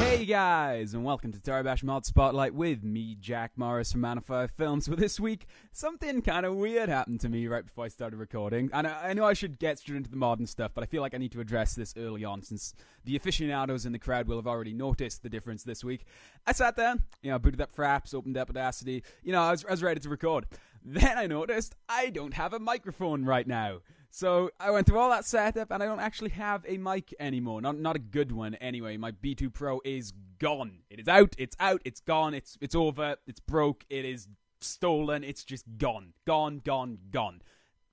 Hey guys, and welcome to Toribash Mod Spotlight with me, Jack Morris from Man5 Films. Well, this week, something kind of weird happened to me right before I started recording. And I know I should get straight into the mod and stuff, but I feel like I need to address this early on since the aficionados in the crowd will have already noticed the difference this week. I sat down, booted up Fraps, opened up Audacity, I was ready to record. Then I noticed I don't have a microphone right now. So I went through all that setup and I don't actually have a mic anymore. Not a good one anyway. My B2 Pro is gone. It is out, it's gone, it's over, it's broke, it is stolen, it's just gone. Gone.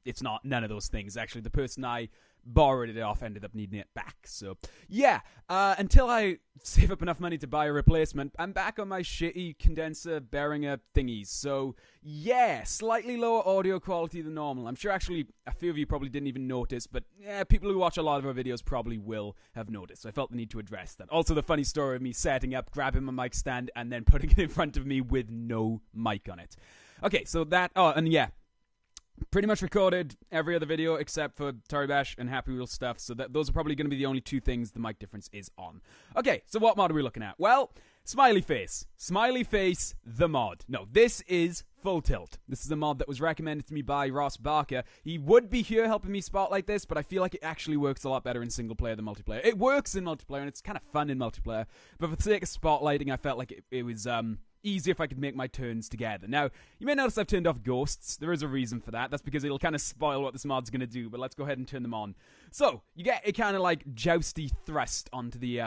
It's not none of those things. Actually, the person I borrowed it off ended up needing it back. So, yeah, until I save up enough money to buy a replacement, I'm back on my shitty condenser Behringer thingies. So, yeah, slightly lower audio quality than normal. I'm sure actually a few of you probably didn't even notice, but yeah, people who watch a lot of our videos probably will have noticed. So I felt the need to address that. Also, the funny story of me setting up, grabbing my mic stand, and then putting it in front of me with no mic on it. Okay, so that, pretty much recorded every other video except for Toribash and Happy Wheel stuff, so those are probably going to be the only two things the mic difference is on. Okay, so what mod are we looking at? Well, Smiley Face. Smiley Face, the mod. No, this is Full Tilt. This is a mod that was recommended to me by Ross Barker. He would be here helping me spotlight this, but I feel like it actually works a lot better in single player than multiplayer. It works in multiplayer, and it's kind of fun in multiplayer, but for the sake of spotlighting, I felt like it was, easier if I could make my turns together. Now, you may notice I've turned off ghosts. There is a reason for that. That's because it'll kind of spoil what this mod's going to do, but let's go ahead and turn them on. So, you get a kind of like jousty thrust onto the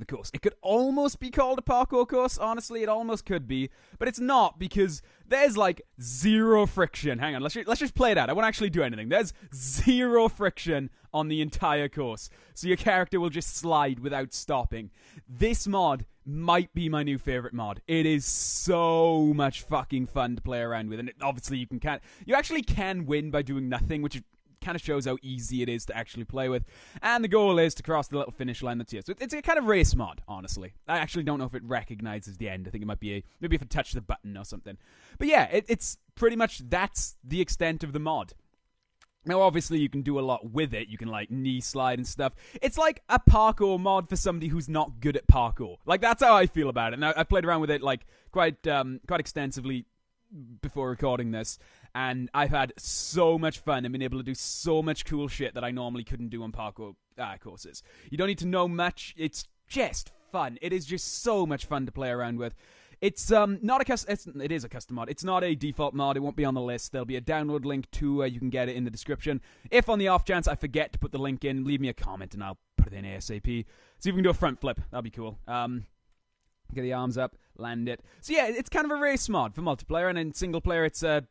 course. It could almost be called a parkour course. Honestly, it almost could be, but it's not because there's like zero friction. Hang on, let's just play it out. I won't actually do anything. There's zero friction on the entire course, so your character will just slide without stopping. This mod might be my new favorite mod. It is so much fucking fun to play around with, and obviously you actually can win by doing nothing, which kind of shows how easy it is to actually play with. And the goal is to cross the little finish line that's here. So it's a kind of race mod, honestly. I actually don't know if it recognizes the end. I think it might be maybe if I touch the button or something. But yeah, it's pretty much, that's the extent of the mod. Now, obviously, you can do a lot with it. You can, like, knee slide and stuff. It's like a parkour mod for somebody who's not good at parkour. Like, that's how I feel about it. Now, I played around with it, like, quite extensively before recording this, and I've had so much fun and been able to do so much cool shit that I normally couldn't do on parkour courses. You don't need to know much. It's just fun. It is just so much fun to play around with. It's not a custom. It is a custom mod. It's not a default mod. It won't be on the list. There'll be a download link to you can get it in the description. If on the off chance I forget to put the link in, leave me a comment and I'll put it in ASAP. See if we can do a front flip. That'll be cool. Get the arms up, land it. So yeah, it's kind of a race mod for multiplayer, and in single player, it's a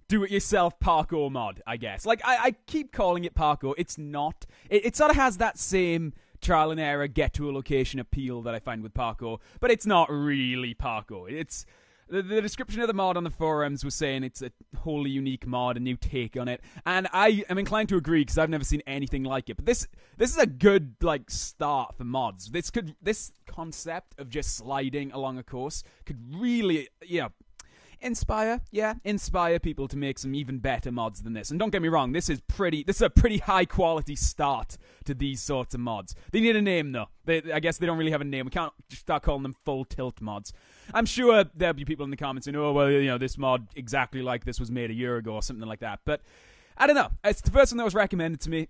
do-it-yourself parkour mod, I guess. Like I keep calling it parkour. It's not. It sort of has that same trial and error, get to a location appeal that I find with parkour, but it's not really parkour. It's the description of the mod on the forums was saying it's a wholly unique mod, a new take on it, and I am inclined to agree because I've never seen anything like it. But this is a good like start for mods. This concept of just sliding along a course could really inspire people to make some even better mods than this. And don't get me wrong, this is a pretty high quality start to these sorts of mods. They need a name though. I guess they don't really have a name. We can't just start calling them Full Tilt mods. I'm sure there'll be people in the comments saying, oh well, this mod exactly like this was made a year ago or something like that. But I don't know. It's the first one that was recommended to me.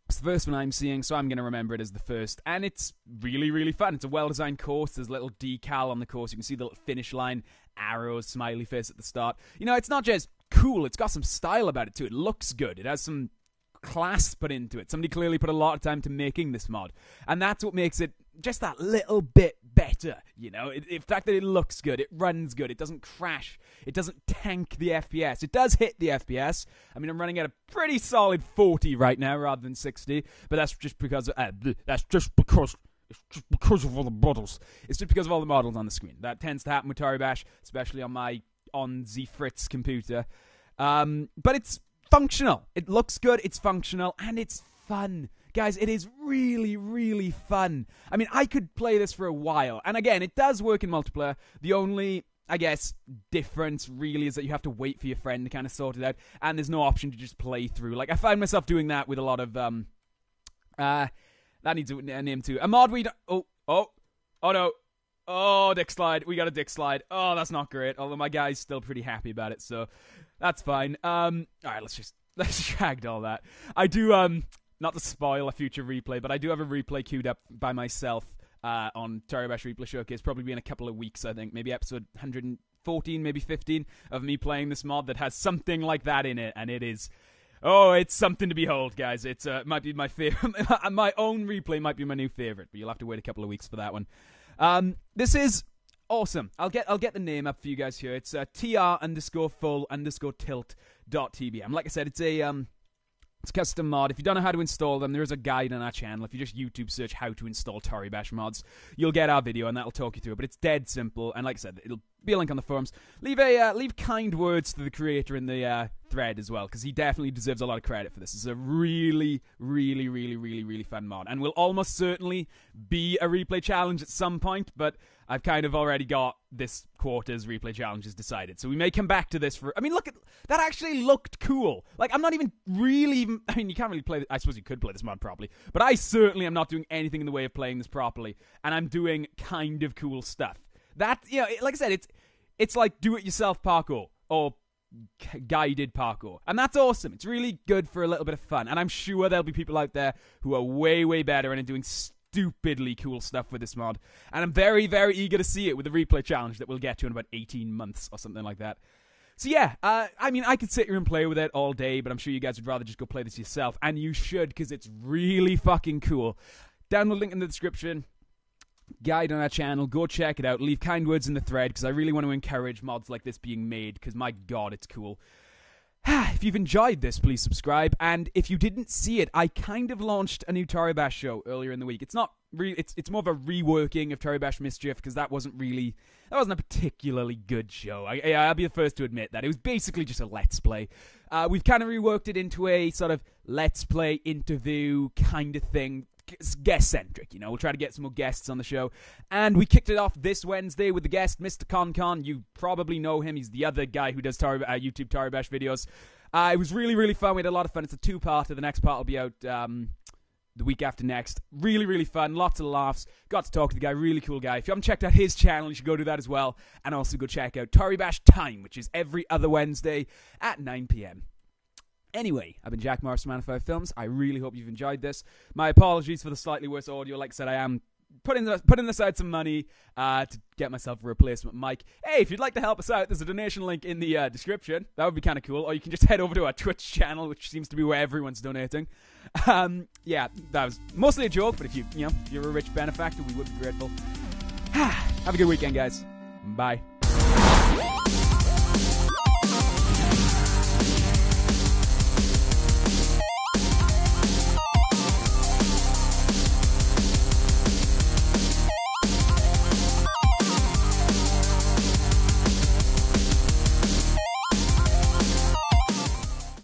It's the first one I'm seeing, so I'm going to remember it as the first. And it's really, really fun. It's a well-designed course. There's a little decal on the course. You can see the little finish line, arrows, smiley face at the start. It's not just cool. It's got some style about it, too. It looks good. It has some class put into it. Somebody clearly put a lot of time to making this mod. And that's what makes it just that little bit better, the fact that it looks good, it runs good, it doesn't crash, it doesn't tank the FPS. It does hit the FPS. I mean, I'm running at a pretty solid 40 right now rather than 60, but that's just because of all the models. It's just because of all the models on the screen. That tends to happen with Toribash, especially on my the Fritz computer. But it's functional. It looks good, it's functional, and it's fun. Guys, it is really, really fun. I mean, I could play this for a while. And again, it does work in multiplayer. The only, I guess, difference really is that you have to wait for your friend to kind of sort it out. And there's no option to just play through. Like, I find myself doing that with a lot of, that needs a name too. A mod where you don't, Oh no. Oh, dick slide. We got a dick slide. Oh, that's not great. Although my guy's still pretty happy about it, so that's fine. Alright, let's drag all that. I do, not to spoil a future replay, but I do have a replay queued up by myself on Toribash Replay Showcase. Probably be in a couple of weeks, I think. Maybe episode 114, maybe 15 of me playing this mod that has something like that in it, and it is... Oh, it's something to behold, guys. It's might be my favorite. My own replay might be my new favorite, but you'll have to wait a couple of weeks for that one. This is awesome. I'll get the name up for you guys here. It's tr_full_tilt.tbm. Like I said, it's a custom mod. If you don't know how to install them, there is a guide on our channel. If you just YouTube search how to install Toribash mods, you'll get our video and that'll talk you through it. But it's dead simple, and like I said, it'll be a link on the forums. Leave kind words to the creator in the thread as well, because he definitely deserves a lot of credit for this. It's a really, really, really, really, really fun mod, and will almost certainly be a replay challenge at some point, but I've kind of already got this quarter's replay challenges decided, so we may come back to this for... I mean, look, that actually looked cool. Like, I'm not even really... I mean, you can't really play... I suppose you could play this mod properly, but I certainly am not doing anything in the way of playing this properly, and I'm doing kind of cool stuff. That, you know, like I said, it's like do-it-yourself parkour, or guided parkour, and that's awesome. It's really good for a little bit of fun, and I'm sure there'll be people out there who are way, way better and are doing stupidly cool stuff with this mod, and I'm very, very eager to see it with the replay challenge that we'll get to in about 18 months or something like that. So yeah, I mean, I could sit here and play with it all day, but I'm sure you guys would rather just go play this yourself, and you should, because it's really fucking cool. Download link in the description. Guide on our channel, go check it out, leave kind words in the thread, because I really want to encourage mods like this being made, because my god, it's cool. If you've enjoyed this, please subscribe, and if you didn't see it, I kind of launched a new Toribash show earlier in the week. It's not it's more of a reworking of Toribash Mischief, because that wasn't a particularly good show. I'll be the first to admit that. It was basically just a Let's Play. We've kind of reworked it into a sort of Let's Play interview kind of thing. Guest-centric, you know. We'll try to get some more guests on the show. And we kicked it off this Wednesday with the guest, Mr. Con. You probably know him. He's the other guy who does YouTube Toribash videos. It was really, really fun. We had a lot of fun. It's a two-parter. The next part will be out the week after next. Really, really fun. Lots of laughs. Got to talk to the guy. Really cool guy. If you haven't checked out his channel, you should go do that as well. And also go check out Toribash Time, which is every other Wednesday at 9 p.m. Anyway, I've been Jack Morris from Man5 Films. I really hope you've enjoyed this. My apologies for the slightly worse audio. Like I said, I am putting aside some money to get myself a replacement mic. Hey, if you'd like to help us out, there's a donation link in the description. That would be kind of cool. Or you can just head over to our Twitch channel, which seems to be where everyone's donating. Yeah, that was mostly a joke, but if you're a rich benefactor, we would be grateful. Have a good weekend, guys. Bye.